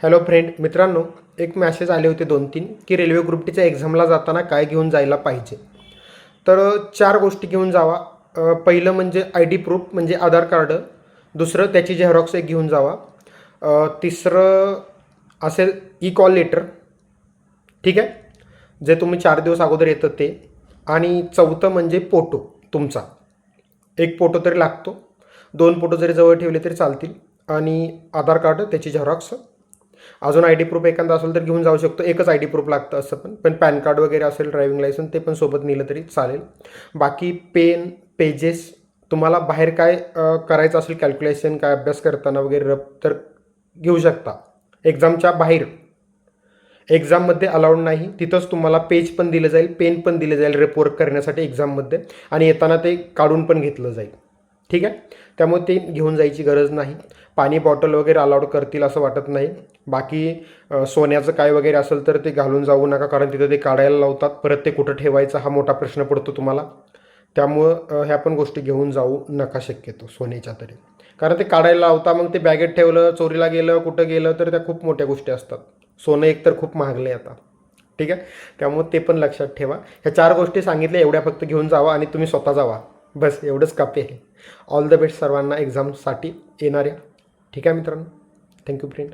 Hello friend मित्रांनो, एक message आले होते 2-3 की रेल्वे ग्रुप डीच्या एक्झामला जाताना काय घेऊन जायला पाहिजे. तर 4 गोष्टी घेऊन जावा. पहिलं म्हणजे आय डी प्रूफ म्हणजे आधार कार्ड. दुसरं त्याची झेरॉक्स एक घेऊन जावा. तिसरं असेल ई कॉल लेटर, ठीक आहे, जे तुम्ही 4 दिवस अगोदर येतं ते. आणि चौथं म्हणजे फोटो तुमचा. एक फोटो तरी लागतो. 2 फोटो जरी जवळ ठेवले तरी चालतील. आणि आधार कार्ड, त्याची झेरॉक्स. अजून आय डी प्रूफ एखादा असेल तर घेऊन जाऊ शकतो. एकच आय डी प्रूफ लागतं असं पण पॅन कार्ड वगैरे असेल, ड्रायव्हिंग लायसन्स ते पण सोबत नेलं तरी चालेल. बाकी पेन, पेजेस, तुम्हाला बाहेर काय करायचं असेल कॅल्क्युलेशन, काय अभ्यास करताना वगैरे रफ तर घेऊ शकता. एक्झामच्या बाहेर, एक्झाममध्ये अलाउड नाही. तिथंच तुम्हाला पेज पण दिलं जाईल, पेन पण दिलं जाईल रफ वर्क करण्यासाठी एक्झाममध्ये. आणि येताना ते काढून पण घेतलं जाईल, ठीक आहे. त्यामुळे ते घेऊन जायची गरज नाही. पाणी बॉटल वगैरे अलाउड करतील असं वाटत नाही. बाकी सोन्याचं काय वगैरे असेल तर ते घालून जाऊ नका, कारण तिथं ते काढायला लावतात. परत ते कुठं ठेवायचं हा मोठा प्रश्न पडतो तुम्हाला. त्यामुळं ह्या पण गोष्टी घेऊन जाऊ नका शक्यतो, सोन्याच्या तरी. कारण ते काढायला लावता, मग ते बॅगेत ठेवलं, चोरीला गेलं, कुठं गेलं तर त्या खूप मोठ्या गोष्टी असतात. सोनं एकतर खूप महागलं आहे आता, ठीक आहे. त्यामुळे ते पण लक्षात ठेवा. ह्या 4 गोष्टी सांगितल्या, एवढ्या फक्त घेऊन जावा आणि तुम्ही स्वतः जावा. बस एवढंच काफी आहे. ऑल द बेस्ट सर्वांना एक्झामसाठी येणाऱ्या. ठीक आहे मित्रांनो. Thank you friend.